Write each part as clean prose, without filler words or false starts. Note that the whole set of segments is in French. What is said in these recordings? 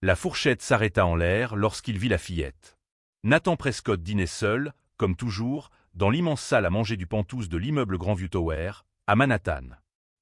La fourchette s'arrêta en l'air lorsqu'il vit la fillette. Nathan Prescott dînait seul, comme toujours, dans l'immense salle à manger du penthouse de l'immeuble Grandview Tower, à Manhattan.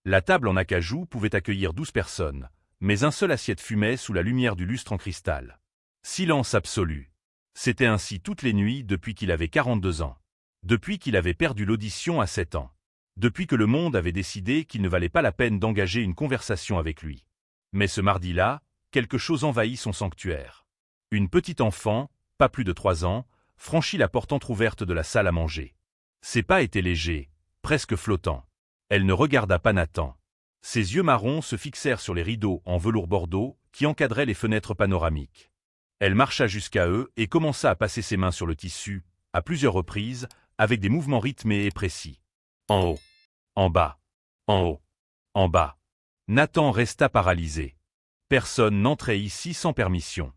La table en acajou pouvait accueillir 12 personnes, mais un seul assiette fumait sous la lumière du lustre en cristal. Silence absolu. C'était ainsi toutes les nuits depuis qu'il avait 42 ans. Depuis qu'il avait perdu l'audition à 7 ans. Depuis que le monde avait décidé qu'il ne valait pas la peine d'engager une conversation avec lui. Mais ce mardi-là, quelque chose envahit son sanctuaire. Une petite enfant, pas plus de 3 ans, franchit la porte entr'ouverte de la salle à manger. Ses pas étaient légers, presque flottants. Elle ne regarda pas Nathan. Ses yeux marrons se fixèrent sur les rideaux en velours bordeaux qui encadraient les fenêtres panoramiques. Elle marcha jusqu'à eux et commença à passer ses mains sur le tissu, à plusieurs reprises, avec des mouvements rythmés et précis. En haut, en bas, en haut, en bas. Nathan resta paralysé. Personne n'entrait ici sans permission.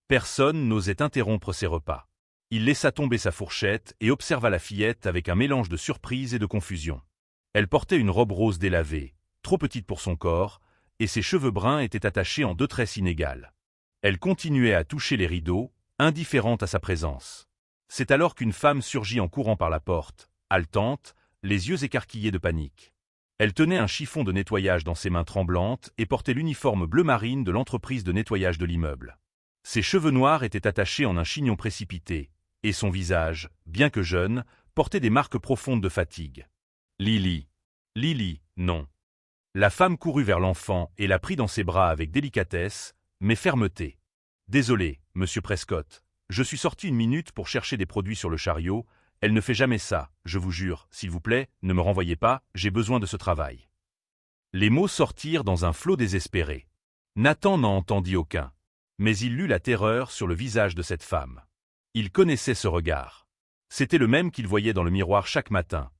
Personne n'osait interrompre ses repas. Il laissa tomber sa fourchette et observa la fillette avec un mélange de surprise et de confusion. Elle portait une robe rose délavée, trop petite pour son corps, et ses cheveux bruns étaient attachés en 2 tresses inégales. Elle continuait à toucher les rideaux, indifférente à sa présence. C'est alors qu'une femme surgit en courant par la porte, haletante, les yeux écarquillés de panique. Elle tenait un chiffon de nettoyage dans ses mains tremblantes et portait l'uniforme bleu marine de l'entreprise de nettoyage de l'immeuble. Ses cheveux noirs étaient attachés en un chignon précipité, et son visage, bien que jeune, portait des marques profondes de fatigue. Lily. Lily, non. La femme courut vers l'enfant et la prit dans ses bras avec délicatesse, mais fermeté. Désolé, monsieur Prescott. Je suis sorti 1 minute pour chercher des produits sur le chariot. Elle ne fait jamais ça, je vous jure, s'il vous plaît, ne me renvoyez pas, j'ai besoin de ce travail. Les mots sortirent dans un flot désespéré. Nathan n'en entendit aucun. Mais il lut la terreur sur le visage de cette femme. Il connaissait ce regard. C'était le même qu'il voyait dans le miroir chaque matin.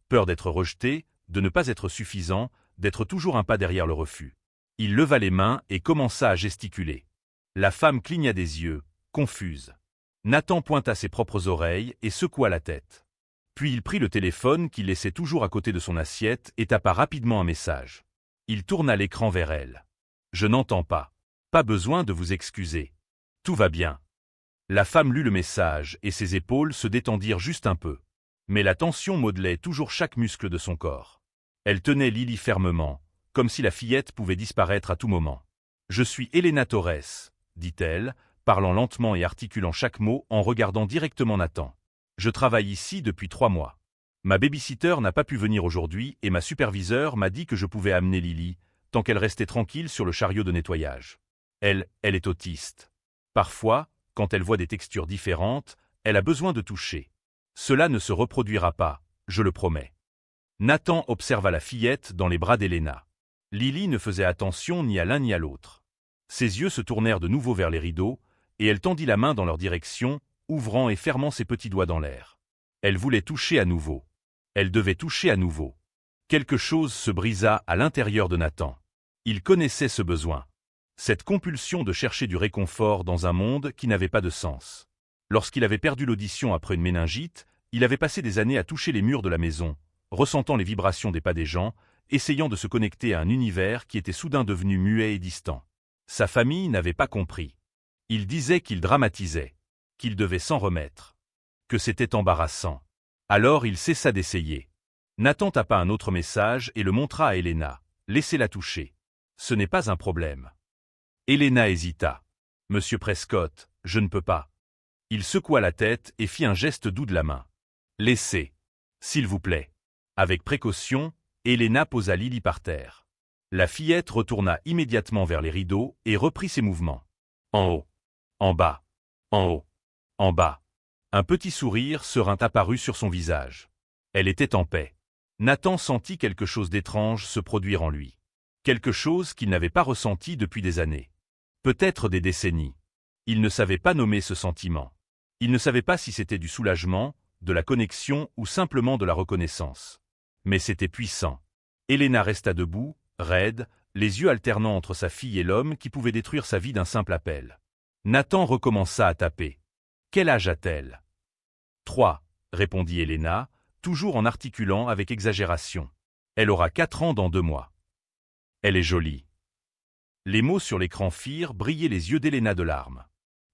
Peur d'être rejeté, de ne pas être suffisant, d'être toujours un pas derrière le refus. Il leva les mains et commença à gesticuler. La femme cligna des yeux, confuse. Nathan pointa ses propres oreilles et secoua la tête. Puis il prit le téléphone qu'il laissait toujours à côté de son assiette et tapa rapidement un message. Il tourna l'écran vers elle. « Je n'entends pas. Pas besoin de vous excuser. Tout va bien. » La femme lut le message et ses épaules se détendirent juste un peu. Mais la tension modelait toujours chaque muscle de son corps. Elle tenait Lily fermement, comme si la fillette pouvait disparaître à tout moment. « Je suis Elena Torres, » dit-elle, parlant lentement et articulant chaque mot en regardant directement Nathan. « Je travaille ici depuis 3 mois. Ma babysitter n'a pas pu venir aujourd'hui et ma superviseure m'a dit que je pouvais amener Lily, tant qu'elle restait tranquille sur le chariot de nettoyage. Elle est autiste. Parfois, quand elle voit des textures différentes, elle a besoin de toucher. Cela ne se reproduira pas, je le promets. » Nathan observa la fillette dans les bras d'Elena. Lily ne faisait attention ni à l'un ni à l'autre. Ses yeux se tournèrent de nouveau vers les rideaux, et elle tendit la main dans leur direction, ouvrant et fermant ses petits doigts dans l'air. Elle voulait toucher à nouveau. Elle devait toucher à nouveau. Quelque chose se brisa à l'intérieur de Nathan. Il connaissait ce besoin. Cette compulsion de chercher du réconfort dans un monde qui n'avait pas de sens. Lorsqu'il avait perdu l'audition après une méningite, il avait passé des années à toucher les murs de la maison, ressentant les vibrations des pas des gens, essayant de se connecter à un univers qui était soudain devenu muet et distant. Sa famille n'avait pas compris. Il disait qu'il dramatisait, qu'il devait s'en remettre, que c'était embarrassant. Alors il cessa d'essayer. Nathan tapa un autre message et le montra à Elena. « Laissez-la toucher. Ce n'est pas un problème. » Elena hésita. « Monsieur Prescott, je ne peux pas. » Il secoua la tête et fit un geste doux de la main. « Laissez. S'il vous plaît. » Avec précaution, Elena posa Lily par terre. La fillette retourna immédiatement vers les rideaux et reprit ses mouvements. En haut, en bas, en haut, en bas. Un petit sourire serein apparut sur son visage. Elle était en paix. Nathan sentit quelque chose d'étrange se produire en lui. Quelque chose qu'il n'avait pas ressenti depuis des années. Peut-être des décennies. Il ne savait pas nommer ce sentiment. Il ne savait pas si c'était du soulagement, de la connexion ou simplement de la reconnaissance. Mais c'était puissant. Elena resta debout, raide, les yeux alternant entre sa fille et l'homme qui pouvait détruire sa vie d'un simple appel. Nathan recommença à taper. « Quel âge a-t-elle » ? « 3, répondit Elena, toujours en articulant avec exagération. « Elle aura 4 ans dans 2 mois. » « Elle est jolie. » Les mots sur l'écran firent briller les yeux d'Elena de larmes.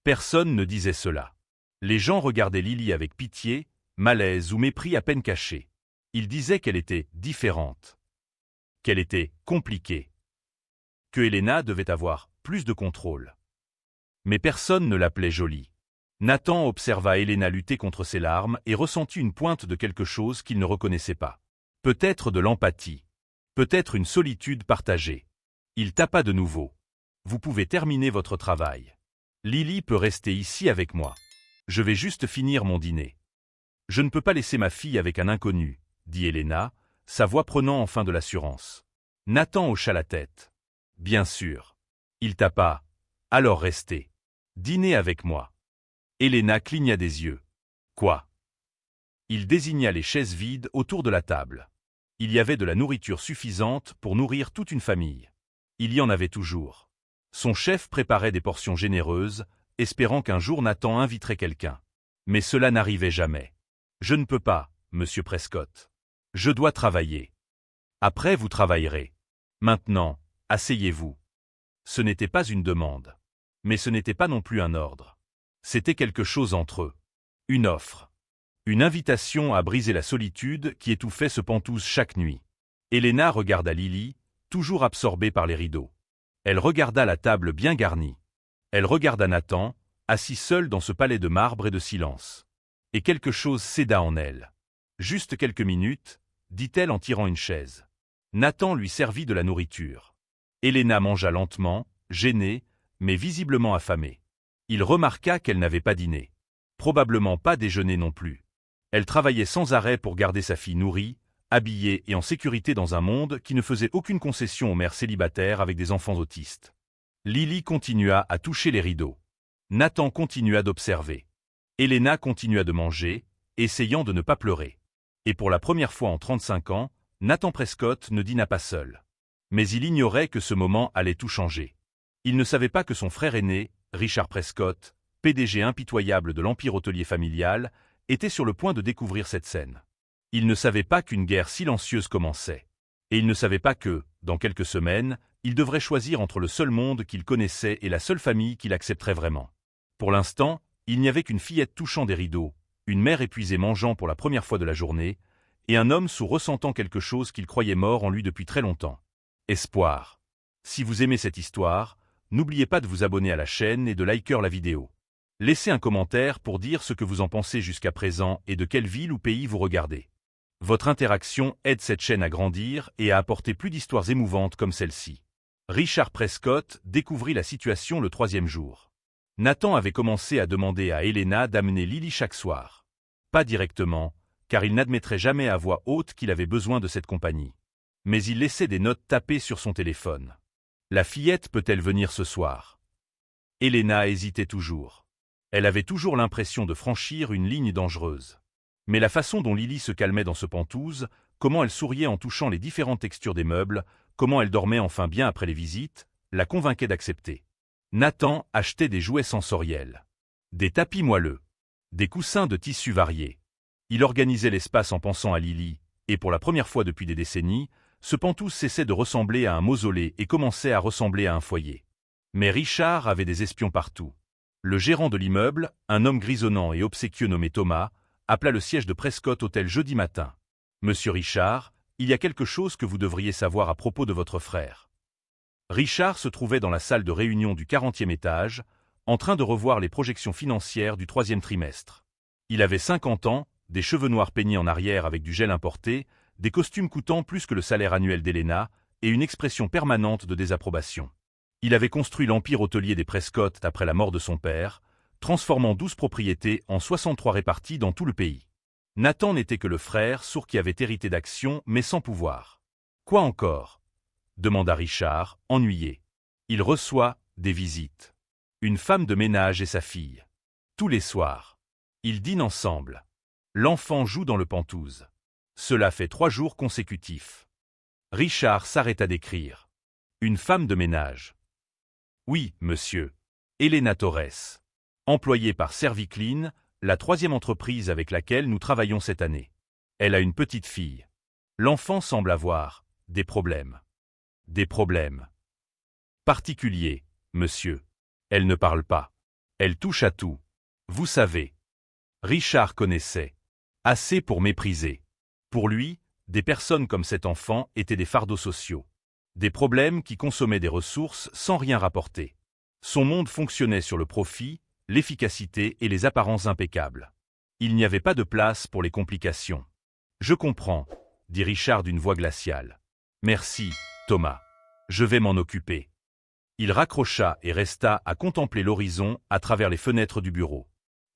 Personne ne disait cela. Les gens regardaient Lily avec pitié, malaise ou mépris à peine caché. Ils disaient qu'elle était différente, qu'elle était compliquée, que Elena devait avoir plus de contrôle. Mais personne ne l'appelait jolie. Nathan observa Elena lutter contre ses larmes et ressentit une pointe de quelque chose qu'il ne reconnaissait pas. Peut-être de l'empathie. Peut-être une solitude partagée. Il tapa de nouveau. Vous pouvez terminer votre travail. Lily peut rester ici avec moi. Je vais juste finir mon dîner. Je ne peux pas laisser ma fille avec un inconnu, dit Elena, sa voix prenant enfin de l'assurance. Nathan hocha la tête. Bien sûr. Il tapa. Alors restez. Dînez avec moi. Elena cligna des yeux. Quoi? Il désigna les chaises vides autour de la table. Il y avait de la nourriture suffisante pour nourrir toute une famille. Il y en avait toujours. Son chef préparait des portions généreuses, espérant qu'un jour Nathan inviterait quelqu'un. Mais cela n'arrivait jamais. Je ne peux pas, monsieur Prescott. Je dois travailler. Après vous travaillerez. Maintenant, asseyez-vous. Ce n'était pas une demande. Mais ce n'était pas non plus un ordre. C'était quelque chose entre eux. Une offre. Une invitation à briser la solitude qui étouffait ce Pentouse chaque nuit. Elena regarda Lily, toujours absorbée par les rideaux. Elle regarda la table bien garnie. Elle regarda Nathan, assis seul dans ce palais de marbre et de silence. Et quelque chose céda en elle. Juste quelques minutes, dit-elle en tirant une chaise. Nathan lui servit de la nourriture. Elena mangea lentement, gênée, mais visiblement affamée. Il remarqua qu'elle n'avait pas dîné. Probablement pas déjeuné non plus. Elle travaillait sans arrêt pour garder sa fille nourrie, habillée et en sécurité dans un monde qui ne faisait aucune concession aux mères célibataires avec des enfants autistes. Lily continua à toucher les rideaux. Nathan continua d'observer. Elena continua de manger, essayant de ne pas pleurer. Et pour la première fois en 35 ans, Nathan Prescott ne dîna pas seul. Mais il ignorait que ce moment allait tout changer. Il ne savait pas que son frère aîné, Richard Prescott, PDG impitoyable de l'empire hôtelier familial, était sur le point de découvrir cette scène. Il ne savait pas qu'une guerre silencieuse commençait. Et il ne savait pas que, dans quelques semaines, il devrait choisir entre le seul monde qu'il connaissait et la seule famille qu'il accepterait vraiment. Pour l'instant, il n'y avait qu'une fillette touchant des rideaux, une mère épuisée mangeant pour la première fois de la journée, et un homme sourd ressentant quelque chose qu'il croyait mort en lui depuis très longtemps. Espoir. Si vous aimez cette histoire, n'oubliez pas de vous abonner à la chaîne et de liker la vidéo. Laissez un commentaire pour dire ce que vous en pensez jusqu'à présent et de quelle ville ou pays vous regardez. Votre interaction aide cette chaîne à grandir et à apporter plus d'histoires émouvantes comme celle-ci. Richard Prescott découvrit la situation le 3e jour. Nathan avait commencé à demander à Elena d'amener Lily chaque soir. Pas directement, car il n'admettrait jamais à voix haute qu'il avait besoin de cette compagnie. Mais il laissait des notes tapées sur son téléphone. La fillette peut-elle venir ce soir? Elena hésitait toujours. Elle avait toujours l'impression de franchir une ligne dangereuse. Mais la façon dont Lily se calmait dans ce Pentouse, comment elle souriait en touchant les différentes textures des meubles, comment elle dormait enfin bien après les visites, la convainquait d'accepter. Nathan achetait des jouets sensoriels. Des tapis moelleux. Des coussins de tissus variés. Il organisait l'espace en pensant à Lily, et pour la première fois depuis des décennies, ce Pentouse cessait de ressembler à un mausolée et commençait à ressembler à un foyer. Mais Richard avait des espions partout. Le gérant de l'immeuble, un homme grisonnant et obséquieux nommé Thomas, appela le siège de Prescott Hotel jeudi matin. « Monsieur Richard, il y a quelque chose que vous devriez savoir à propos de votre frère. » Richard se trouvait dans la salle de réunion du 40e étage, en train de revoir les projections financières du 3e trimestre. Il avait 50 ans, des cheveux noirs peignés en arrière avec du gel importé, des costumes coûtant plus que le salaire annuel d'Elena, et une expression permanente de désapprobation. Il avait construit l'empire hôtelier des Prescott après la mort de son père, transformant 12 propriétés en 63 réparties dans tout le pays. Nathan n'était que le frère sourd qui avait hérité d'actions mais sans pouvoir. « Quoi encore » demanda Richard, ennuyé. Il reçoit des visites. Une femme de ménage et sa fille. Tous les soirs. Ils dînent ensemble. L'enfant joue dans le Pentouse. Cela fait 3 jours consécutifs. Richard s'arrêta d'écrire. Une femme de ménage. Oui, monsieur. Elena Torres. Employée par Serviclean, la 3e entreprise avec laquelle nous travaillons cette année. Elle a une petite fille. L'enfant semble avoir des problèmes. Des problèmes. Particulier, monsieur. Elle ne parle pas. Elle touche à tout. Vous savez. Richard connaissait. Assez pour mépriser. Pour lui, des personnes comme cet enfant étaient des fardeaux sociaux. Des problèmes qui consommaient des ressources sans rien rapporter. Son monde fonctionnait sur le profit, l'efficacité et les apparences impeccables. Il n'y avait pas de place pour les complications. Je comprends, dit Richard d'une voix glaciale. Merci, Thomas. Je vais m'en occuper. Il raccrocha et resta à contempler l'horizon à travers les fenêtres du bureau.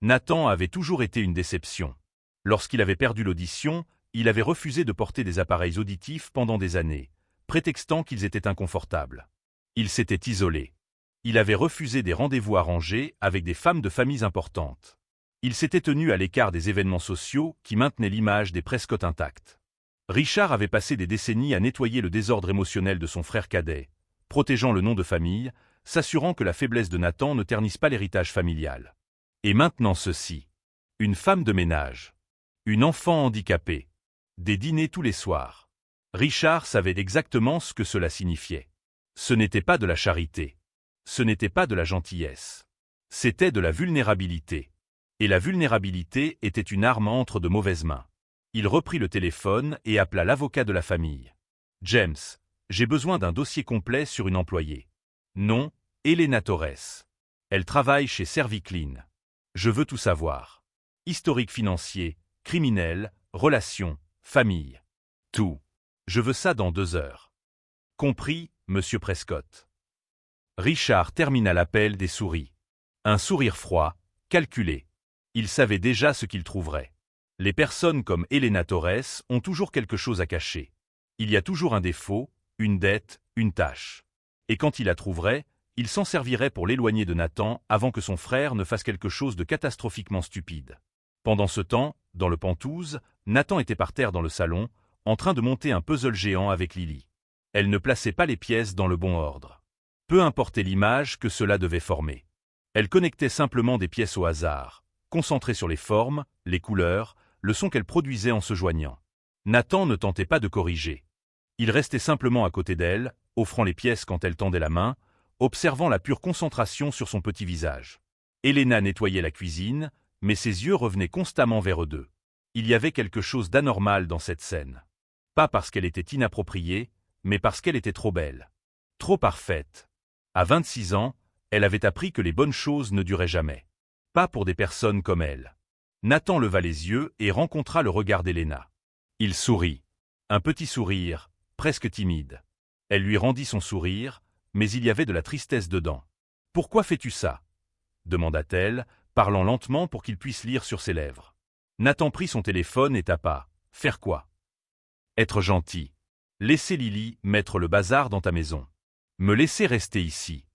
Nathan avait toujours été une déception. Lorsqu'il avait perdu l'audition, il avait refusé de porter des appareils auditifs pendant des années, prétextant qu'ils étaient inconfortables. Il s'était isolé. Il avait refusé des rendez-vous arrangés avec des femmes de familles importantes. Il s'était tenu à l'écart des événements sociaux qui maintenaient l'image des Prescott intacte. Richard avait passé des décennies à nettoyer le désordre émotionnel de son frère cadet, protégeant le nom de famille, s'assurant que la faiblesse de Nathan ne ternisse pas l'héritage familial. Et maintenant ceci. Une femme de ménage. Une enfant handicapée. Des dîners tous les soirs. Richard savait exactement ce que cela signifiait. Ce n'était pas de la charité. Ce n'était pas de la gentillesse. C'était de la vulnérabilité. Et la vulnérabilité était une arme entre de mauvaises mains. Il reprit le téléphone et appela l'avocat de la famille. « James, j'ai besoin d'un dossier complet sur une employée. »« Non, Elena Torres. Elle travaille chez Serviclean. Je veux tout savoir. Historique financier, criminel, relations, famille. Tout. Je veux ça dans 2 heures. » « Compris, monsieur Prescott. » Richard termina l'appel des souris. Un sourire froid, calculé. Il savait déjà ce qu'il trouverait. Les personnes comme Elena Torres ont toujours quelque chose à cacher. Il y a toujours un défaut, une dette, une tâche. Et quand il la trouverait, il s'en servirait pour l'éloigner de Nathan avant que son frère ne fasse quelque chose de catastrophiquement stupide. Pendant ce temps, dans le Penthouse, Nathan était par terre dans le salon, en train de monter un puzzle géant avec Lily. Elle ne plaçait pas les pièces dans le bon ordre. Peu importait l'image que cela devait former. Elle connectait simplement des pièces au hasard, concentrée sur les formes, les couleurs, le son qu'elle produisait en se joignant. Nathan ne tentait pas de corriger. Il restait simplement à côté d'elle, offrant les pièces quand elle tendait la main, observant la pure concentration sur son petit visage. Elena nettoyait la cuisine, mais ses yeux revenaient constamment vers eux deux. Il y avait quelque chose d'anormal dans cette scène. Pas parce qu'elle était inappropriée, mais parce qu'elle était trop belle. Trop parfaite. À 26 ans, elle avait appris que les bonnes choses ne duraient jamais. Pas pour des personnes comme elle. Nathan leva les yeux et rencontra le regard d'Elena. Il sourit. Un petit sourire, presque timide. Elle lui rendit son sourire, mais il y avait de la tristesse dedans. « Pourquoi fais-tu ça » demanda-t-elle, parlant lentement pour qu'il puisse lire sur ses lèvres. Nathan prit son téléphone et tapa. « Faire quoi ?»« Être gentil. Laisser Lily mettre le bazar dans ta maison. Me laisser rester ici. »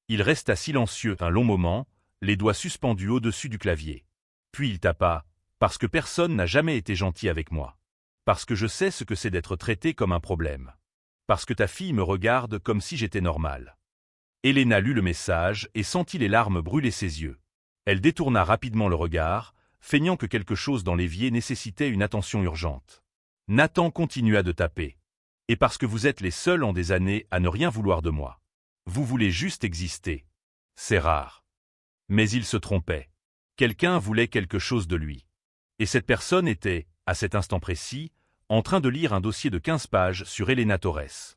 Il resta silencieux un long moment, les doigts suspendus au-dessus du clavier. Puis il tapa, « Parce que personne n'a jamais été gentil avec moi. Parce que je sais ce que c'est d'être traité comme un problème. Parce que ta fille me regarde comme si j'étais normal. » Elena lut le message et sentit les larmes brûler ses yeux. Elle détourna rapidement le regard, feignant que quelque chose dans l'évier nécessitait une attention urgente. Nathan continua de taper. « Et parce que vous êtes les seuls en des années à ne rien vouloir de moi. Vous voulez juste exister. C'est rare. » Mais il se trompait. Quelqu'un voulait quelque chose de lui. Et cette personne était, à cet instant précis, en train de lire un dossier de 15 pages sur Elena Torres.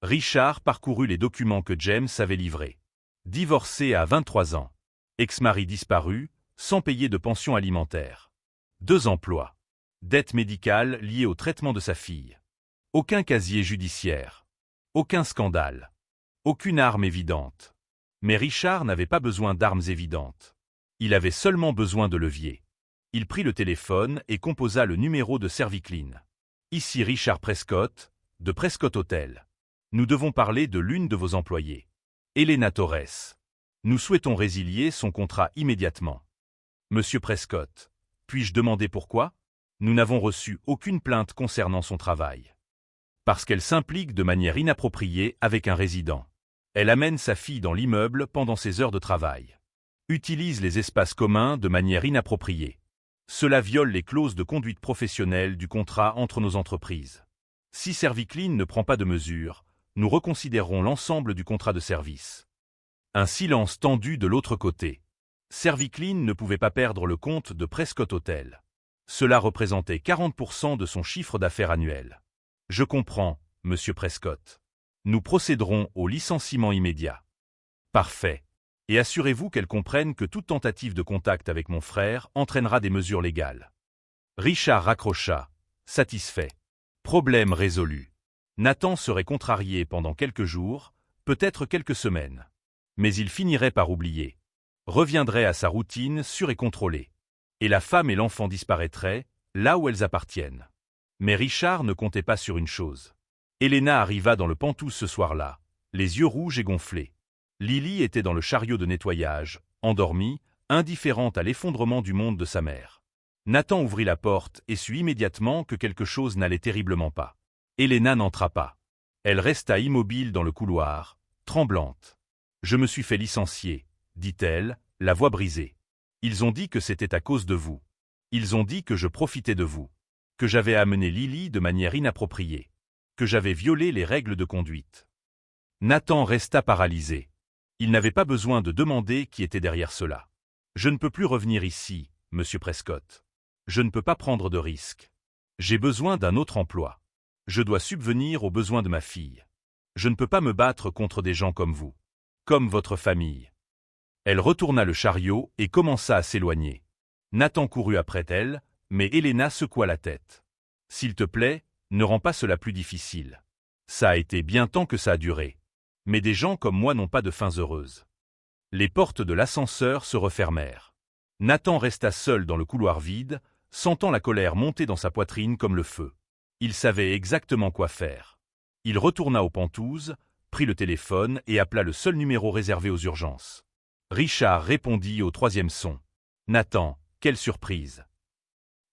Richard parcourut les documents que James avait livrés. Divorcé à 23 ans. Ex-mari disparu, sans payer de pension alimentaire. 2 emplois. Dette médicale liée au traitement de sa fille. Aucun casier judiciaire. Aucun scandale. Aucune arme évidente. Mais Richard n'avait pas besoin d'armes évidentes. Il avait seulement besoin de leviers. Il prit le téléphone et composa le numéro de Serviclean. « Ici Richard Prescott, de Prescott Hotel. Nous devons parler de l'une de vos employées. Elena Torres. Nous souhaitons résilier son contrat immédiatement. Monsieur Prescott, puis-je demander pourquoi ? Nous n'avons reçu aucune plainte concernant son travail. Parce qu'elle s'implique de manière inappropriée avec un résident. Elle amène sa fille dans l'immeuble pendant ses heures de travail. Utilise les espaces communs de manière inappropriée. Cela viole les clauses de conduite professionnelle du contrat entre nos entreprises. Si Serviclean ne prend pas de mesures, nous reconsidérerons l'ensemble du contrat de service. Un silence tendu de l'autre côté. Serviclean ne pouvait pas perdre le compte de Prescott Hotel. Cela représentait 40% de son chiffre d'affaires annuel. Je comprends, monsieur Prescott. Nous procéderons au licenciement immédiat. Parfait. Et assurez-vous qu'elle comprenne que toute tentative de contact avec mon frère entraînera des mesures légales. Richard raccrocha, satisfait. Problème résolu. Nathan serait contrarié pendant quelques jours, peut-être quelques semaines. Mais il finirait par oublier. Reviendrait à sa routine sûre et contrôlée. Et la femme et l'enfant disparaîtraient, là où elles appartiennent. Mais Richard ne comptait pas sur une chose. Helena arriva dans le Pantouse ce soir-là, les yeux rouges et gonflés. Lily était dans le chariot de nettoyage, endormie, indifférente à l'effondrement du monde de sa mère. Nathan ouvrit la porte et sut immédiatement que quelque chose n'allait terriblement pas. Helena n'entra pas. Elle resta immobile dans le couloir, tremblante. « Je me suis fait licencier, dit-elle, la voix brisée. Ils ont dit que c'était à cause de vous. Ils ont dit que je profitais de vous. Que j'avais amené Lily de manière inappropriée. Que j'avais violé les règles de conduite. » Nathan resta paralysé. Il n'avait pas besoin de demander qui était derrière cela. « Je ne peux plus revenir ici, monsieur Prescott. Je ne peux pas prendre de risques. J'ai besoin d'un autre emploi. Je dois subvenir aux besoins de ma fille. Je ne peux pas me battre contre des gens comme vous. Comme votre famille. » Elle retourna le chariot et commença à s'éloigner. Nathan courut après elle, mais Helena secoua la tête. « S'il te plaît, ne rends pas cela plus difficile. Ça a été bien temps que ça a duré. Mais des gens comme moi n'ont pas de fins heureuses. » Les portes de l'ascenseur se refermèrent. Nathan resta seul dans le couloir vide, sentant la colère monter dans sa poitrine comme le feu. Il savait exactement quoi faire. Il retourna au Pantouse, prit le téléphone et appela le seul numéro réservé aux urgences. Richard répondit au troisième son. « Nathan, quelle surprise !»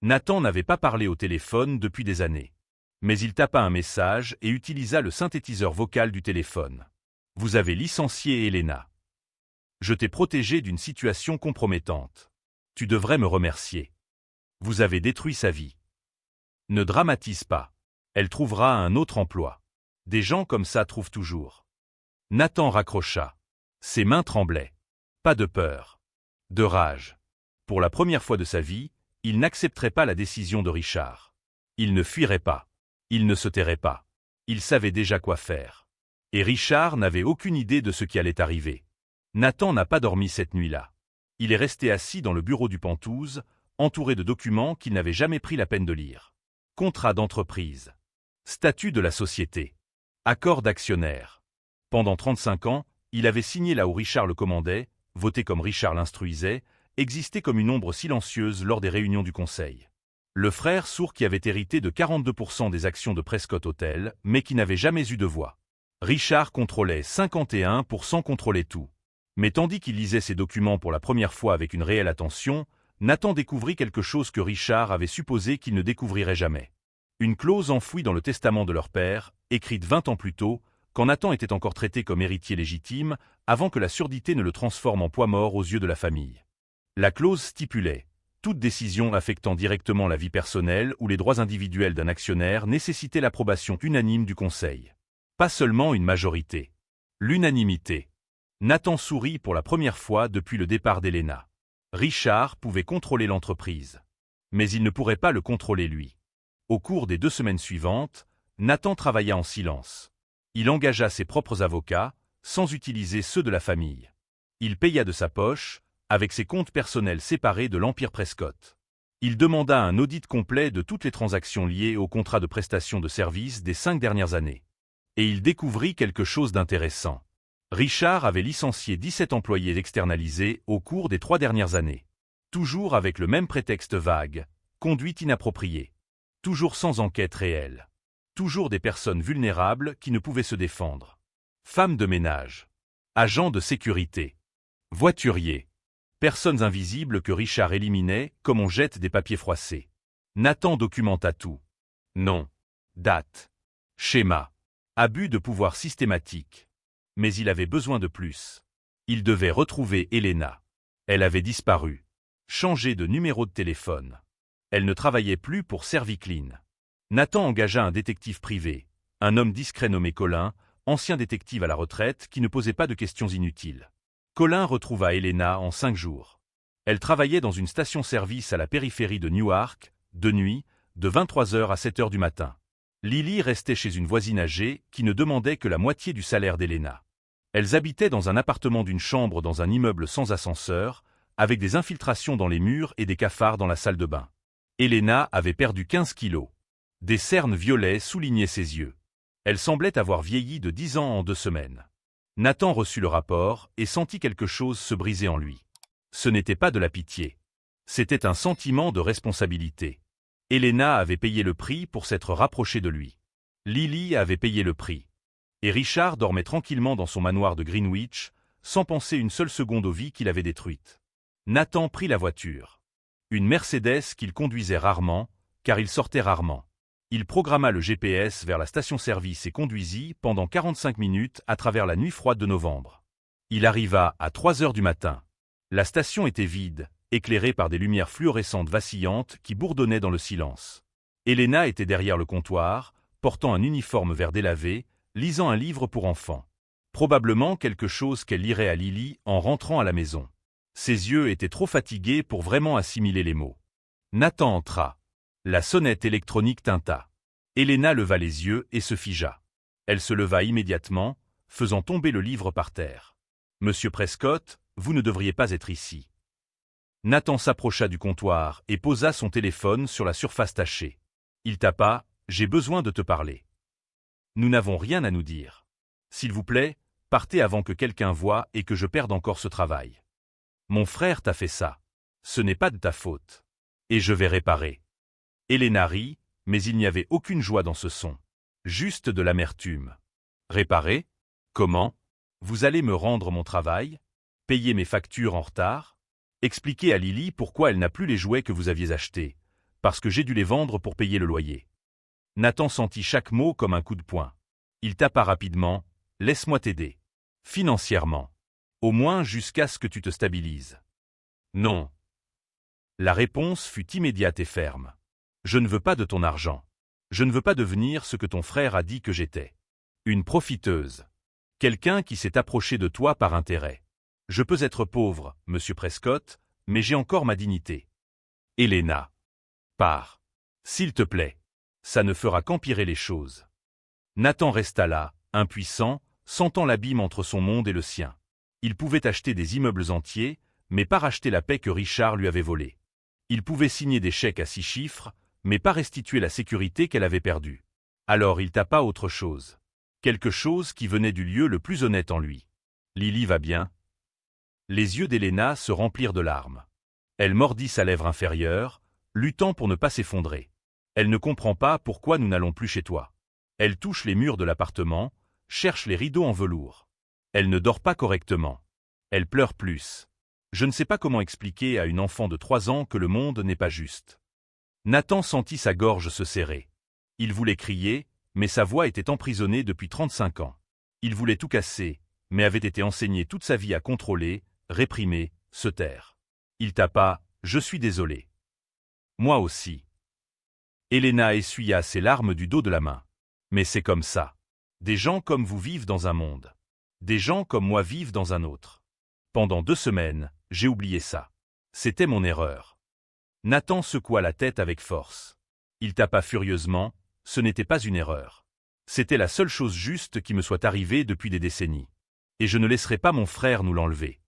Nathan n'avait pas parlé au téléphone depuis des années. Mais il tapa un message et utilisa le synthétiseur vocal du téléphone. « Vous avez licencié Helena. Je t'ai protégé d'une situation compromettante. Tu devrais me remercier. Vous avez détruit sa vie. Ne dramatise pas. Elle trouvera un autre emploi. Des gens comme ça trouvent toujours. » Nathan raccrocha. Ses mains tremblaient. Pas de peur. De rage. Pour la première fois de sa vie, il n'accepterait pas la décision de Richard. Il ne fuirait pas. Il ne se tairait pas. Il savait déjà quoi faire. Et Richard n'avait aucune idée de ce qui allait arriver. Nathan n'a pas dormi cette nuit-là. Il est resté assis dans le bureau du Pantouse, entouré de documents qu'il n'avait jamais pris la peine de lire. Contrat d'entreprise. Statut de la société. Accord d'actionnaire. Pendant 35 ans, il avait signé là où Richard le commandait, voté comme Richard l'instruisait, existé comme une ombre silencieuse lors des réunions du conseil. Le frère sourd qui avait hérité de 42% des actions de Prescott Hotel, mais qui n'avait jamais eu de voix. Richard contrôlait 51%, contrôlait tout. Mais tandis qu'il lisait ces documents pour la première fois avec une réelle attention, Nathan découvrit quelque chose que Richard avait supposé qu'il ne découvrirait jamais. Une clause enfouie dans le testament de leur père, écrite 20 ans plus tôt, quand Nathan était encore traité comme héritier légitime, avant que la surdité ne le transforme en poids mort aux yeux de la famille. La clause stipulait « Toute décision affectant directement la vie personnelle ou les droits individuels d'un actionnaire nécessitait l'approbation unanime du conseil. » Pas seulement une majorité. L'unanimité. Nathan sourit pour la première fois depuis le départ d'Helena. Richard pouvait contrôler l'entreprise. Mais il ne pourrait pas le contrôler lui. Au cours des 2 semaines suivantes, Nathan travailla en silence. Il engagea ses propres avocats, sans utiliser ceux de la famille. Il paya de sa poche, avec ses comptes personnels séparés de l'Empire Prescott. Il demanda un audit complet de toutes les transactions liées au contrat de prestation de services des 5 dernières années. Et il découvrit quelque chose d'intéressant. Richard avait licencié 17 employés externalisés au cours des 3 dernières années. Toujours avec le même prétexte vague, conduite inappropriée. Toujours sans enquête réelle. Toujours des personnes vulnérables qui ne pouvaient se défendre. Femmes de ménage. Agents de sécurité. Voituriers. Personnes invisibles que Richard éliminait comme on jette des papiers froissés. Nathan documenta tout. Nom. Date. Schéma. Abus de pouvoir systématique. Mais il avait besoin de plus. Il devait retrouver Helena. Elle avait disparu. Changé de numéro de téléphone. Elle ne travaillait plus pour Serviclean. Nathan engagea un détective privé, un homme discret nommé Colin, ancien détective à la retraite qui ne posait pas de questions inutiles. Colin retrouva Elena en 5 jours. Elle travaillait dans une station-service à la périphérie de Newark, de nuit, de 23h à 7h du matin. Lily restait chez une voisine âgée qui ne demandait que la moitié du salaire d'Elena. Elles habitaient dans un appartement d'une chambre dans un immeuble sans ascenseur, avec des infiltrations dans les murs et des cafards dans la salle de bain. Elena avait perdu 15 kilos. Des cernes violets soulignaient ses yeux. Elle semblait avoir vieilli de 10 ans en 2 semaines. Nathan reçut le rapport et sentit quelque chose se briser en lui. Ce n'était pas de la pitié. C'était un sentiment de responsabilité. Elena avait payé le prix pour s'être rapprochée de lui. Lily avait payé le prix. Et Richard dormait tranquillement dans son manoir de Greenwich, sans penser une seule seconde aux vies qu'il avait détruites. Nathan prit la voiture. Une Mercedes qu'il conduisait rarement, car il sortait rarement. Il programma le GPS vers la station-service et conduisit pendant 45 minutes à travers la nuit froide de novembre. Il arriva à 3h du matin. La station était vide, éclairée par des lumières fluorescentes vacillantes qui bourdonnaient dans le silence. Elena était derrière le comptoir, portant un uniforme vert délavé, lisant un livre pour enfants. Probablement quelque chose qu'elle lirait à Lily en rentrant à la maison. Ses yeux étaient trop fatigués pour vraiment assimiler les mots. Nathan entra. La sonnette électronique tinta. Elena leva les yeux et se figea. Elle se leva immédiatement, faisant tomber le livre par terre. « Monsieur Prescott, vous ne devriez pas être ici. » Nathan s'approcha du comptoir et posa son téléphone sur la surface tachée. Il tapa « J'ai besoin de te parler. » Nous n'avons rien à nous dire. S'il vous plaît, partez avant que quelqu'un voie et que je perde encore ce travail. Mon frère t'a fait ça. Ce n'est pas de ta faute. Et je vais réparer. Elena rit, mais il n'y avait aucune joie dans ce son. Juste de l'amertume. Réparer? Comment? Vous allez me rendre mon travail? Payer mes factures en retard? Expliquez à Lily pourquoi elle n'a plus les jouets que vous aviez achetés. Parce que j'ai dû les vendre pour payer le loyer. Nathan sentit chaque mot comme un coup de poing. Il tapa rapidement. Laisse-moi t'aider. Financièrement. Au moins jusqu'à ce que tu te stabilises. Non. La réponse fut immédiate et ferme. Je ne veux pas de ton argent. Je ne veux pas devenir ce que ton frère a dit que j'étais. Une profiteuse. Quelqu'un qui s'est approché de toi par intérêt. Je peux être pauvre, monsieur Prescott, mais j'ai encore ma dignité. Elena. Pars. S'il te plaît. Ça ne fera qu'empirer les choses. Nathan resta là, impuissant, sentant l'abîme entre son monde et le sien. Il pouvait acheter des immeubles entiers, mais pas racheter la paix que Richard lui avait volée. Il pouvait signer des chèques à 6 chiffres, mais pas restituer la sécurité qu'elle avait perdue. Alors il tapa autre chose. Quelque chose qui venait du lieu le plus honnête en lui. Lily va bien? Les yeux d'Elena se remplirent de larmes. Elle mordit sa lèvre inférieure, luttant pour ne pas s'effondrer. Elle ne comprend pas pourquoi nous n'allons plus chez toi. Elle touche les murs de l'appartement, cherche les rideaux en velours. Elle ne dort pas correctement. Elle pleure plus. Je ne sais pas comment expliquer à une enfant de 3 ans que le monde n'est pas juste. Nathan sentit sa gorge se serrer. Il voulait crier, mais sa voix était emprisonnée depuis 35 ans. Il voulait tout casser, mais avait été enseigné toute sa vie à contrôler, réprimer, se taire. Il tapa « Je suis désolé. » Moi aussi. Elena essuya ses larmes du dos de la main. Mais c'est comme ça. Des gens comme vous vivent dans un monde. Des gens comme moi vivent dans un autre. Pendant 2 semaines, j'ai oublié ça. C'était mon erreur. Nathan secoua la tête avec force. Il tapa furieusement, ce n'était pas une erreur. C'était la seule chose juste qui me soit arrivée depuis des décennies. Et je ne laisserai pas mon frère nous l'enlever.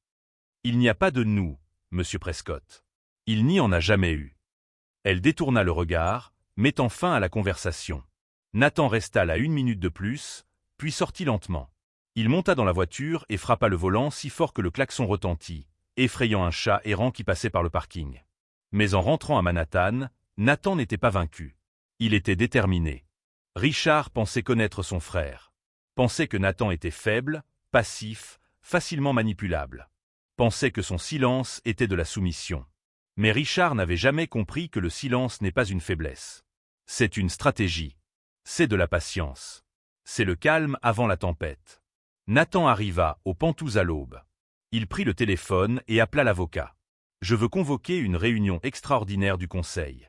Il n'y a pas de nous, monsieur Prescott. Il n'y en a jamais eu. Elle détourna le regard, mettant fin à la conversation. Nathan resta là 1 minute de plus, puis sortit lentement. Il monta dans la voiture et frappa le volant si fort que le klaxon retentit, effrayant un chat errant qui passait par le parking. Mais en rentrant à Manhattan, Nathan n'était pas vaincu. Il était déterminé. Richard pensait connaître son frère. Pensait que Nathan était faible, passif, facilement manipulable. Pensait que son silence était de la soumission. Mais Richard n'avait jamais compris que le silence n'est pas une faiblesse. C'est une stratégie. C'est de la patience. C'est le calme avant la tempête. Nathan arriva aux Pantouz à l'aube. Il prit le téléphone et appela l'avocat. « Je veux convoquer une réunion extraordinaire du conseil.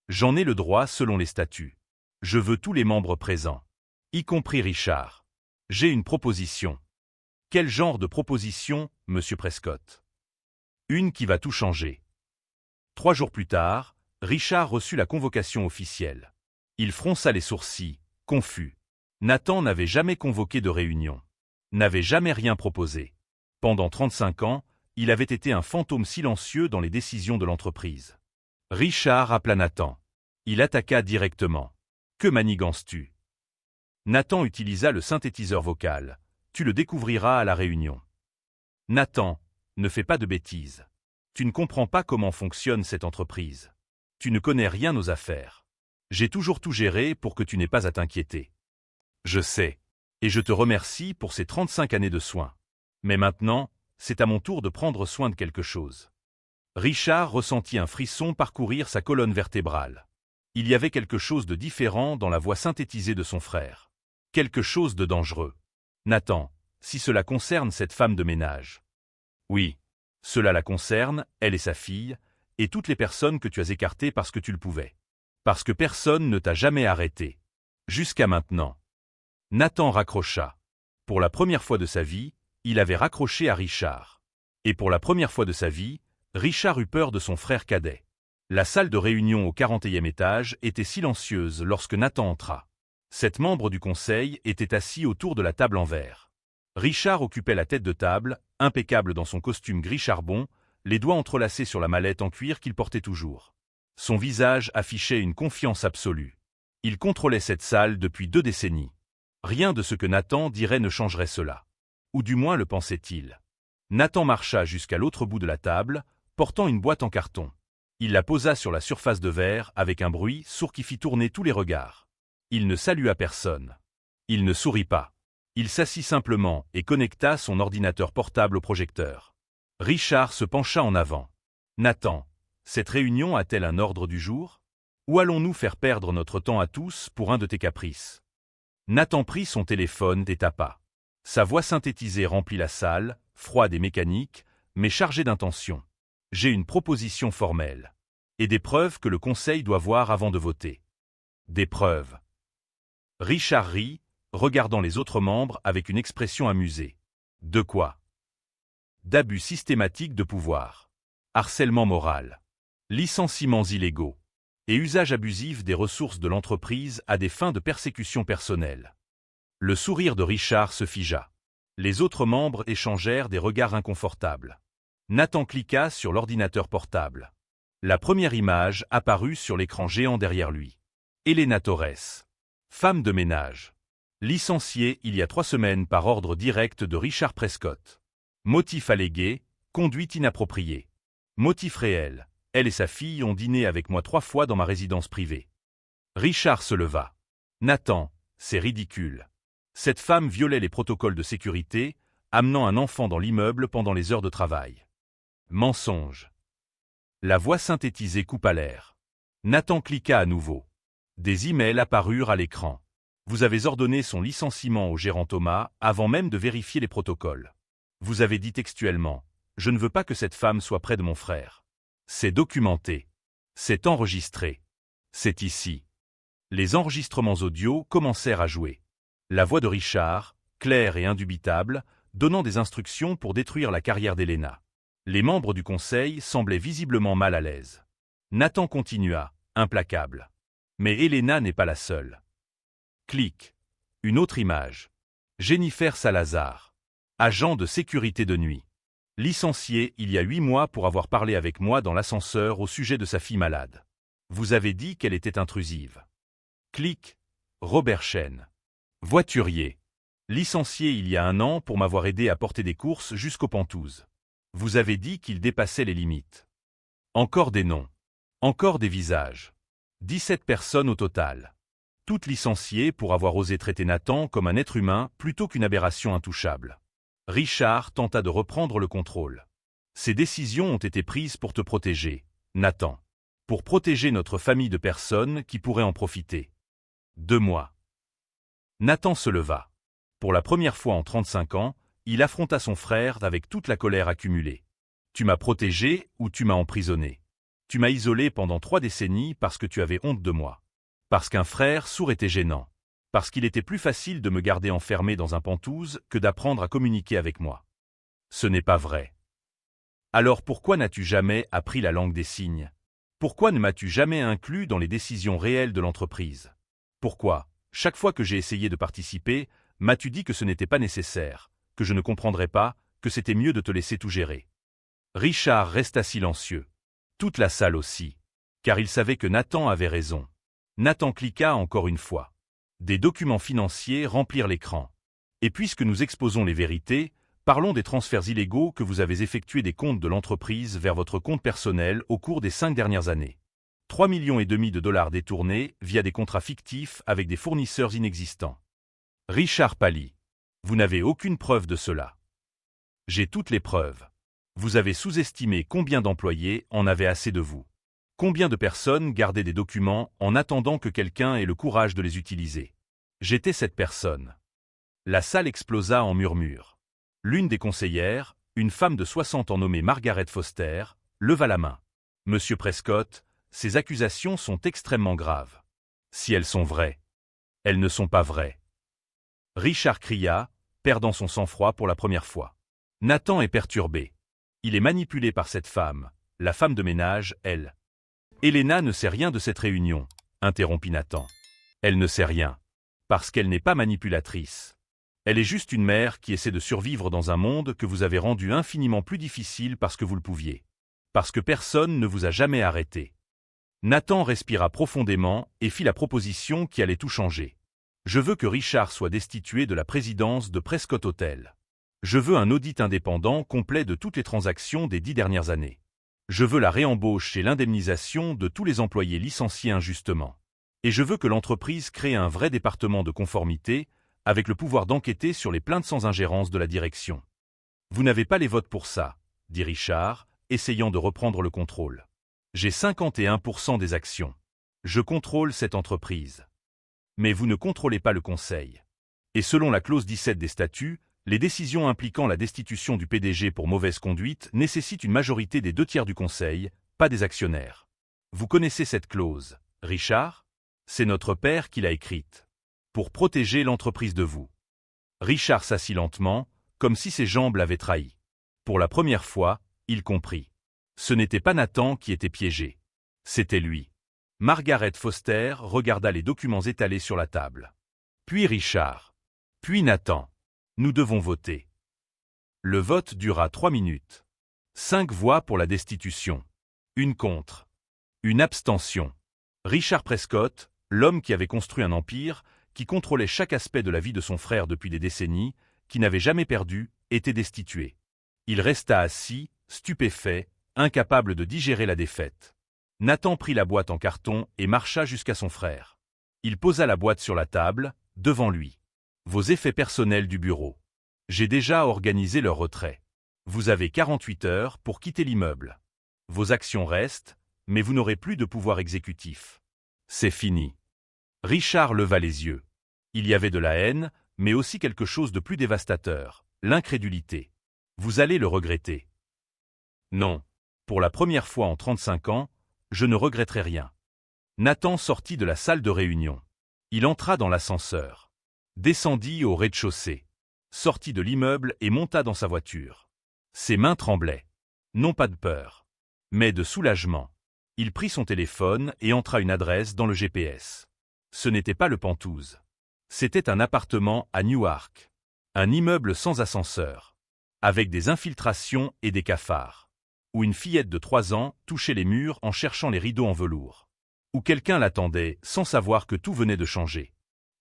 J'en ai le droit selon les statuts. Je veux tous les membres présents. Y compris Richard. J'ai une proposition. Quel genre de proposition, monsieur Prescott? Une qui va tout changer. 3 jours plus tard, Richard reçut la convocation officielle. Il fronça les sourcils, confus. Nathan n'avait jamais convoqué de réunion. N'avait jamais rien proposé. Pendant 35 ans, il avait été un fantôme silencieux dans les décisions de l'entreprise. Richard appela Nathan. Il attaqua directement. Que manigances-tu? Nathan utilisa le synthétiseur vocal. Tu le découvriras à la réunion. Nathan, ne fais pas de bêtises. Tu ne comprends pas comment fonctionne cette entreprise. Tu ne connais rien aux affaires. J'ai toujours tout géré pour que tu n'aies pas à t'inquiéter. Je sais. Et je te remercie pour ces 35 années de soins. Mais maintenant, c'est à mon tour de prendre soin de quelque chose. Richard ressentit un frisson parcourir sa colonne vertébrale. Il y avait quelque chose de différent dans la voix synthétisée de son frère. Quelque chose de dangereux. Nathan, si cela concerne cette femme de ménage. Oui. Cela la concerne, elle et sa fille, et toutes les personnes que tu as écartées parce que tu le pouvais. Parce que personne ne t'a jamais arrêté. Jusqu'à maintenant. Nathan raccrocha. Pour la première fois de sa vie, il avait raccroché à Richard. Et pour la première fois de sa vie, Richard eut peur de son frère cadet. La salle de réunion au 40e étage était silencieuse lorsque Nathan entra. 7 membres du conseil étaient assis autour de la table en verre. Richard occupait la tête de table, impeccable dans son costume gris charbon, les doigts entrelacés sur la mallette en cuir qu'il portait toujours. Son visage affichait une confiance absolue. Il contrôlait cette salle depuis 2 décennies. Rien de ce que Nathan dirait ne changerait cela. Ou du moins le pensait-il. Nathan marcha jusqu'à l'autre bout de la table, portant une boîte en carton. Il la posa sur la surface de verre avec un bruit sourd qui fit tourner tous les regards. Il ne salua personne. Il ne sourit pas. Il s'assit simplement et connecta son ordinateur portable au projecteur. Richard se pencha en avant. Nathan, cette réunion a-t-elle un ordre du jour? Ou allons-nous faire perdre notre temps à tous pour un de tes caprices? Nathan prit son téléphone et tapa. Sa voix synthétisée remplit la salle, froide et mécanique, mais chargée d'intention. J'ai une proposition formelle. Et des preuves que le conseil doit voir avant de voter. Des preuves. Richard rit, regardant les autres membres avec une expression amusée. De quoi? D'abus systématique de pouvoir. Harcèlement moral. Licenciements illégaux. Et usage abusif des ressources de l'entreprise à des fins de persécution personnelle. Le sourire de Richard se figea. Les autres membres échangèrent des regards inconfortables. Nathan cliqua sur l'ordinateur portable. La première image apparut sur l'écran géant derrière lui. Elena Torres. Femme de ménage. Licenciée il y a 3 semaines par ordre direct de Richard Prescott. Motif allégué, conduite inappropriée. Motif réel, elle et sa fille ont dîné avec moi 3 fois dans ma résidence privée. Richard se leva. Nathan, c'est ridicule. Cette femme violait les protocoles de sécurité, amenant un enfant dans l'immeuble pendant les heures de travail. Mensonge. La voix synthétisée coupa l'air. Nathan cliqua à nouveau. Des emails apparurent à l'écran. Vous avez ordonné son licenciement au gérant Thomas avant même de vérifier les protocoles. Vous avez dit textuellement « Je ne veux pas que cette femme soit près de mon frère ». C'est documenté. C'est enregistré. C'est ici. Les enregistrements audio commencèrent à jouer. La voix de Richard, claire et indubitable, donnant des instructions pour détruire la carrière d'Elena. Les membres du conseil semblaient visiblement mal à l'aise. Nathan continua, implacable. Mais Elena n'est pas la seule. Clic. Une autre image. Jennifer Salazar. Agent de sécurité de nuit. Licenciée il y a 8 mois pour avoir parlé avec moi dans l'ascenseur au sujet de sa fille malade. Vous avez dit qu'elle était intrusive. Clic. Robert Chen. Voiturier. Licencié il y a 1 an pour m'avoir aidé à porter des courses jusqu'aux Pentouses. Vous avez dit qu'il dépassait les limites. Encore des noms. Encore des visages. 17 personnes au total. Toutes licenciées pour avoir osé traiter Nathan comme un être humain plutôt qu'une aberration intouchable. Richard tenta de reprendre le contrôle. Ces décisions ont été prises pour te protéger, Nathan. Pour protéger notre famille de personnes qui pourraient en profiter. De moi. Nathan se leva. Pour la première fois en 35 ans, il affronta son frère avec toute la colère accumulée. Tu m'as protégé ou tu m'as emprisonné. Tu m'as isolé pendant 3 décennies parce que tu avais honte de moi. Parce qu'un frère sourd était gênant. Parce qu'il était plus facile de me garder enfermé dans un pantouse que d'apprendre à communiquer avec moi. Ce n'est pas vrai. Alors pourquoi n'as-tu jamais appris la langue des signes? Pourquoi ne m'as-tu jamais inclus dans les décisions réelles de l'entreprise? Pourquoi, chaque fois que j'ai essayé de participer, m'as-tu dit que ce n'était pas nécessaire, que je ne comprendrais pas, que c'était mieux de te laisser tout gérer? Richard resta silencieux. Toute la salle aussi. Car il savait que Nathan avait raison. Nathan cliqua encore une fois. Des documents financiers remplirent l'écran. Et puisque nous exposons les vérités, parlons des transferts illégaux que vous avez effectués des comptes de l'entreprise vers votre compte personnel au cours des 5 dernières années. 3,5 millions de dollars détournés via des contrats fictifs avec des fournisseurs inexistants. Richard pâlit. Vous n'avez aucune preuve de cela. J'ai toutes les preuves. Vous avez sous-estimé combien d'employés en avaient assez de vous. Combien de personnes gardaient des documents en attendant que quelqu'un ait le courage de les utiliser. J'étais cette personne. La salle explosa en murmures. L'une des conseillères, une femme de 60 ans nommée Margaret Foster, leva la main. Monsieur Prescott, ces accusations sont extrêmement graves. Si elles sont vraies. Elles ne sont pas vraies. Richard cria, perdant son sang-froid pour la première fois. Nathan est perturbé. Il est manipulé par cette femme, la femme de ménage, elle. Helena ne sait rien de cette réunion, interrompit Nathan. Elle ne sait rien. Parce qu'elle n'est pas manipulatrice. Elle est juste une mère qui essaie de survivre dans un monde que vous avez rendu infiniment plus difficile parce que vous le pouviez. Parce que personne ne vous a jamais arrêté. Nathan respira profondément et fit la proposition qui allait tout changer. Je veux que Richard soit destitué de la présidence de Prescott Hotel. Je veux un audit indépendant complet de toutes les transactions des 10 dernières années. Je veux la réembauche et l'indemnisation de tous les employés licenciés injustement. Et je veux que l'entreprise crée un vrai département de conformité, avec le pouvoir d'enquêter sur les plaintes sans ingérence de la direction. Vous n'avez pas les votes pour ça, dit Richard, essayant de reprendre le contrôle. J'ai 51% des actions. Je contrôle cette entreprise. Mais vous ne contrôlez pas le conseil. Et selon la clause 17 des statuts, les décisions impliquant la destitution du PDG pour mauvaise conduite nécessitent une majorité des 2/3 du conseil, pas des actionnaires. Vous connaissez cette clause, Richard? C'est notre père qui l'a écrite. Pour protéger l'entreprise de vous. Richard s'assit lentement, comme si ses jambes l'avaient trahi. Pour la première fois, il comprit. Ce n'était pas Nathan qui était piégé. C'était lui. Margaret Foster regarda les documents étalés sur la table. Puis Richard. Puis Nathan. Nous devons voter. Le vote dura 3 minutes. 5 voix pour la destitution. 1 contre. 1 abstention. Richard Prescott, l'homme qui avait construit un empire, qui contrôlait chaque aspect de la vie de son frère depuis des décennies, qui n'avait jamais perdu, était destitué. Il resta assis, stupéfait, incapable de digérer la défaite. Nathan prit la boîte en carton et marcha jusqu'à son frère. Il posa la boîte sur la table, devant lui. Vos effets personnels du bureau. J'ai déjà organisé leur retrait. Vous avez 48 heures pour quitter l'immeuble. Vos actions restent, mais vous n'aurez plus de pouvoir exécutif. C'est fini. Richard leva les yeux. Il y avait de la haine, mais aussi quelque chose de plus dévastateur, l'incrédulité. Vous allez le regretter. Non. Pour la première fois en 35 ans, je ne regretterai rien. Nathan sortit de la salle de réunion. Il entra dans l'ascenseur. Descendit au rez-de-chaussée. Sortit de l'immeuble et monta dans sa voiture. Ses mains tremblaient. Non pas de peur, mais de soulagement. Il prit son téléphone et entra une adresse dans le GPS. Ce n'était pas le Pantouse. C'était un appartement à Newark. Un immeuble sans ascenseur. Avec des infiltrations et des cafards. Où une fillette de 3 ans touchait les murs en cherchant les rideaux en velours. Où quelqu'un l'attendait sans savoir que tout venait de changer.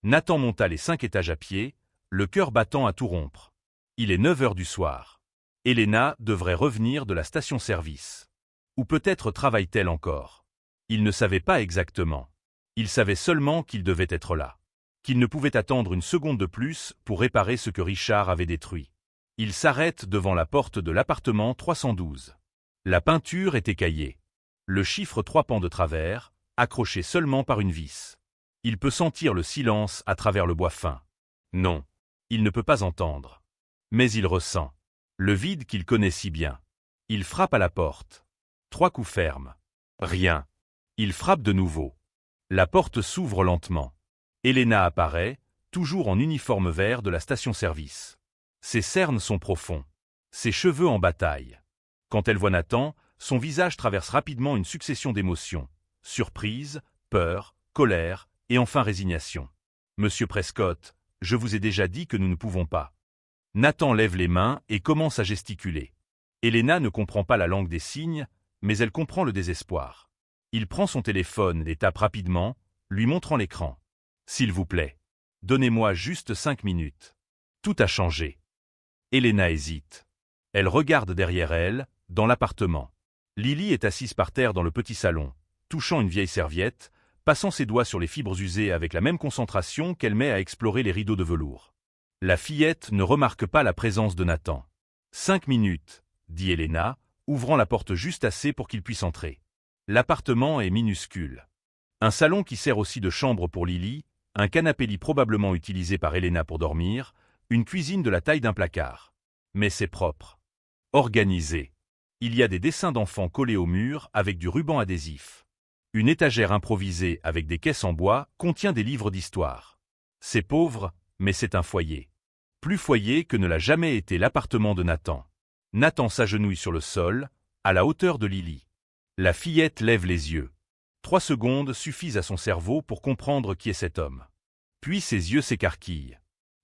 Nathan monta les 5 étages à pied, le cœur battant à tout rompre. Il est 9 heures du soir. Helena devrait revenir de la station-service. Ou peut-être travaille-t-elle encore. Il ne savait pas exactement. Il savait seulement qu'il devait être là. Qu'il ne pouvait attendre une seconde de plus pour réparer ce que Richard avait détruit. Il s'arrête devant la porte de l'appartement 312. La peinture est écaillée. Le chiffre 3 pend de travers, accroché seulement par une vis. Il peut sentir le silence à travers le bois fin. Non, il ne peut pas entendre. Mais il ressent. Le vide qu'il connaît si bien. Il frappe à la porte. 3 coups fermes. Rien. Il frappe de nouveau. La porte s'ouvre lentement. Elena apparaît, toujours en uniforme vert de la station-service. Ses cernes sont profonds. Ses cheveux en bataille. Quand elle voit Nathan, son visage traverse rapidement une succession d'émotions. Surprise, peur, colère, et enfin résignation. « Monsieur Prescott, je vous ai déjà dit que nous ne pouvons pas. » Nathan lève les mains et commence à gesticuler. Elena ne comprend pas la langue des signes, mais elle comprend le désespoir. Il prend son téléphone et tape rapidement, lui montrant l'écran. « S'il vous plaît, donnez-moi juste 5 minutes. » Tout a changé. Elena hésite. Elle regarde derrière elle, dans l'appartement. Lily est assise par terre dans le petit salon, touchant une vieille serviette, passant ses doigts sur les fibres usées avec la même concentration qu'elle met à explorer les rideaux de velours. La fillette ne remarque pas la présence de Nathan. « 5 minutes, dit Elena, ouvrant la porte juste assez pour qu'il puisse entrer. L'appartement est minuscule. Un salon qui sert aussi de chambre pour Lily, un canapé-lit probablement utilisé par Elena pour dormir, une cuisine de la taille d'un placard. Mais c'est propre. Organisé. Il y a des dessins d'enfants collés au mur avec du ruban adhésif. Une étagère improvisée avec des caisses en bois contient des livres d'histoire. C'est pauvre, mais c'est un foyer. Plus foyer que ne l'a jamais été l'appartement de Nathan. Nathan s'agenouille sur le sol, à la hauteur de Lily. La fillette lève les yeux. 3 secondes suffisent à son cerveau pour comprendre qui est cet homme. Puis ses yeux s'écarquillent.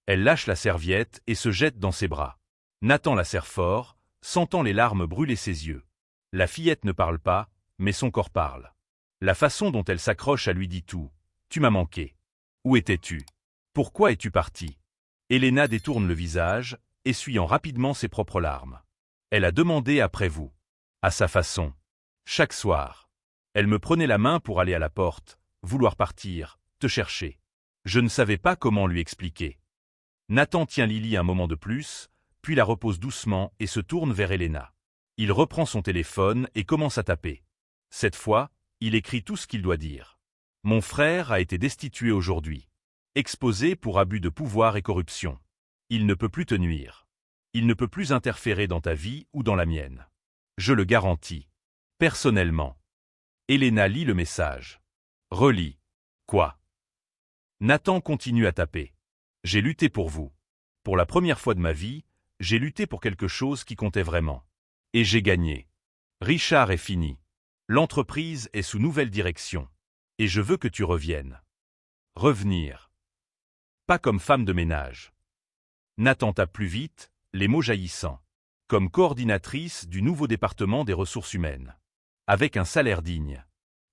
Elle lâche la serviette et se jette dans ses bras. Nathan la serre fort, sentant les larmes brûler ses yeux. La fillette ne parle pas, mais son corps parle. La façon dont elle s'accroche à lui dit tout. « Tu m'as manqué. Où étais-tu? Pourquoi es-tu parti ?» Elena détourne le visage, essuyant rapidement ses propres larmes. Elle a demandé après vous. À sa façon. Chaque soir. Elle me prenait la main pour aller à la porte, vouloir partir, te chercher. Je ne savais pas comment lui expliquer. Nathan tient Lily un moment de plus, puis la repose doucement et se tourne vers Elena. Il reprend son téléphone et commence à taper. Cette fois, il écrit tout ce qu'il doit dire. « Mon frère a été destitué aujourd'hui. Exposé pour abus de pouvoir et corruption. Il ne peut plus te nuire. Il ne peut plus interférer dans ta vie ou dans la mienne. Je le garantis. Personnellement. » Elena lit le message. Relit. Quoi? Nathan continue à taper. J'ai lutté pour vous. Pour la première fois de ma vie, j'ai lutté pour quelque chose qui comptait vraiment. Et j'ai gagné. Richard est fini. L'entreprise est sous nouvelle direction. Et je veux que tu reviennes. Revenir. Pas comme femme de ménage. Nathan tape plus vite, les mots jaillissants. Comme coordinatrice du nouveau département des ressources humaines. Avec un salaire digne.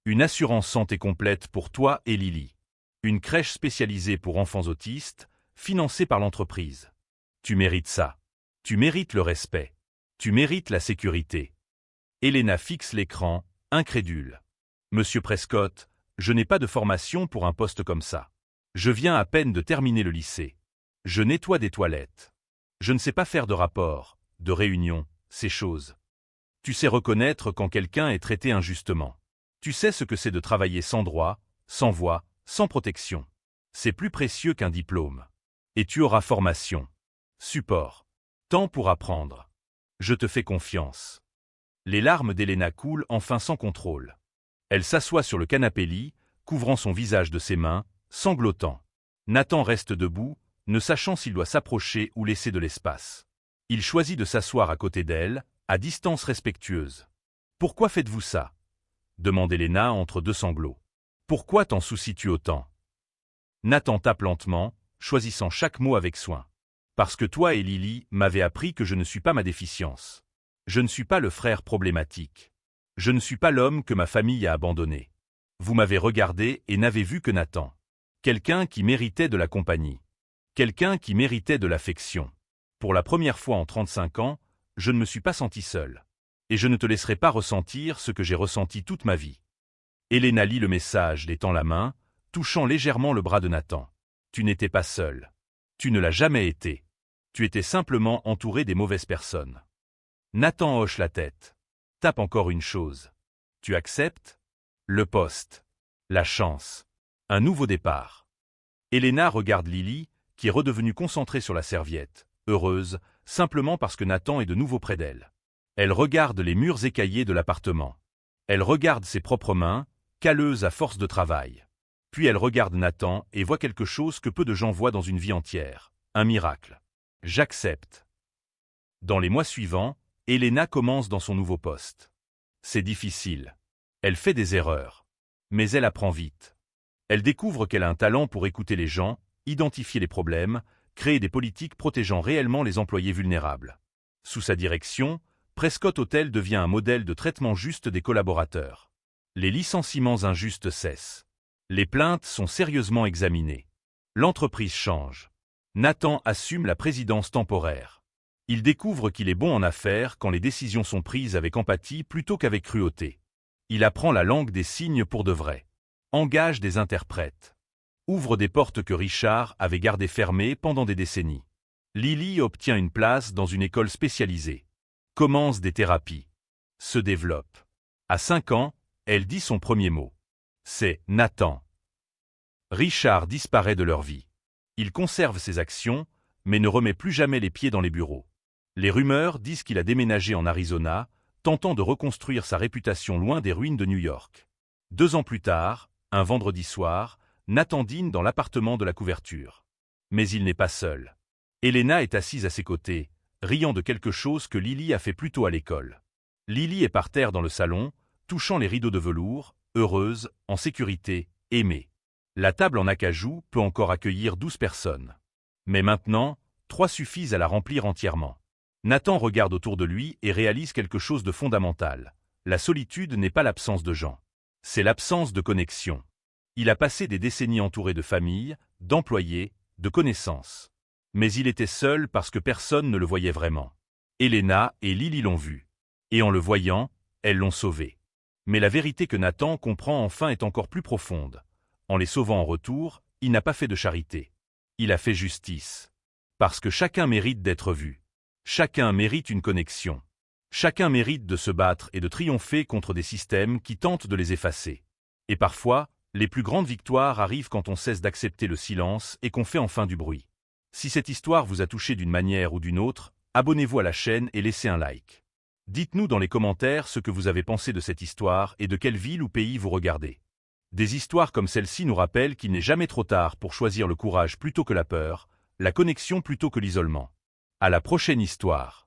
Une assurance santé complète pour toi et Lily. Une crèche spécialisée pour enfants autistes, financée par l'entreprise. Tu mérites ça. Tu mérites le respect. Tu mérites la sécurité. Elena fixe l'écran, incrédule. Monsieur Prescott, je n'ai pas de formation pour un poste comme ça. Je viens à peine de terminer le lycée. Je nettoie des toilettes. Je ne sais pas faire de rapport, de réunion, ces choses. Tu sais reconnaître quand quelqu'un est traité injustement. Tu sais ce que c'est de travailler sans droit, sans voix, sans protection. C'est plus précieux qu'un diplôme. Et tu auras formation. Support. Temps pour apprendre. Je te fais confiance. Les larmes d'Elena coulent enfin sans contrôle. Elle s'assoit sur le canapé-lit, couvrant son visage de ses mains, sanglotant. Nathan reste debout, ne sachant s'il doit s'approcher ou laisser de l'espace. Il choisit de s'asseoir à côté d'elle, à distance respectueuse. « Pourquoi faites-vous ça ?» demande Elena entre 2 sanglots. « Pourquoi t'en soucies-tu autant ?» Nathan tape lentement, choisissant chaque mot avec soin. « Parce que toi et Lily m'avez appris que je ne suis pas ma déficience. Je ne suis pas le frère problématique. Je ne suis pas l'homme que ma famille a abandonné. Vous m'avez regardé et n'avez vu que Nathan. Quelqu'un qui méritait de la compagnie. Quelqu'un qui méritait de l'affection. Pour la première fois en 35 ans, je ne me suis pas senti seul. Et je ne te laisserai pas ressentir ce que j'ai ressenti toute ma vie. » Elena lit le message, l'étend la main, touchant légèrement le bras de Nathan. « Tu n'étais pas seul. Tu ne l'as jamais été. Tu étais simplement entouré des mauvaises personnes. » Nathan hoche la tête. Tape encore une chose. « Tu acceptes ? Le poste. La chance. Un nouveau départ. » Elena regarde Lily, qui est redevenue concentrée sur la serviette, heureuse, simplement parce que Nathan est de nouveau près d'elle. Elle regarde les murs écaillés de l'appartement. Elle regarde ses propres mains, calleuses à force de travail. Puis elle regarde Nathan et voit quelque chose que peu de gens voient dans une vie entière. Un miracle. J'accepte. Dans les mois suivants, Elena commence dans son nouveau poste. C'est difficile. Elle fait des erreurs. Mais elle apprend vite. Elle découvre qu'elle a un talent pour écouter les gens, identifier les problèmes, créer des politiques protégeant réellement les employés vulnérables. Sous sa direction, Prescott Hotel devient un modèle de traitement juste des collaborateurs. Les licenciements injustes cessent. Les plaintes sont sérieusement examinées. L'entreprise change. Nathan assume la présidence temporaire. Il découvre qu'il est bon en affaires quand les décisions sont prises avec empathie plutôt qu'avec cruauté. Il apprend la langue des signes pour de vrai. Engage des interprètes. Ouvre des portes que Richard avait gardées fermées pendant des décennies. Lily obtient une place dans une école spécialisée. Commence des thérapies. Se développe. À 5 ans, elle dit son premier mot. C'est « Nathan ». Richard disparaît de leur vie. Il conserve ses actions, mais ne remet plus jamais les pieds dans les bureaux. Les rumeurs disent qu'il a déménagé en Arizona, tentant de reconstruire sa réputation loin des ruines de New York. 2 ans plus tard, un vendredi soir, Nathan dîne dans l'appartement de la couverture. Mais il n'est pas seul. Elena est assise à ses côtés, riant de quelque chose que Lily a fait plus tôt à l'école. Lily est par terre dans le salon, touchant les rideaux de velours, heureuse, en sécurité, aimée. La table en acajou peut encore accueillir 12 personnes. Mais maintenant, 3 suffisent à la remplir entièrement. Nathan regarde autour de lui et réalise quelque chose de fondamental. La solitude n'est pas l'absence de gens. C'est l'absence de connexion. Il a passé des décennies entouré de familles, d'employés, de connaissances. Mais il était seul parce que personne ne le voyait vraiment. Elena et Lily l'ont vu. Et en le voyant, elles l'ont sauvé. Mais la vérité que Nathan comprend enfin est encore plus profonde. En les sauvant en retour, il n'a pas fait de charité. Il a fait justice. Parce que chacun mérite d'être vu. Chacun mérite une connexion. Chacun mérite de se battre et de triompher contre des systèmes qui tentent de les effacer. Et parfois, les plus grandes victoires arrivent quand on cesse d'accepter le silence et qu'on fait enfin du bruit. Si cette histoire vous a touché d'une manière ou d'une autre, abonnez-vous à la chaîne et laissez un like. Dites-nous dans les commentaires ce que vous avez pensé de cette histoire et de quelle ville ou pays vous regardez. Des histoires comme celle-ci nous rappellent qu'il n'est jamais trop tard pour choisir le courage plutôt que la peur, la connexion plutôt que l'isolement. À la prochaine histoire.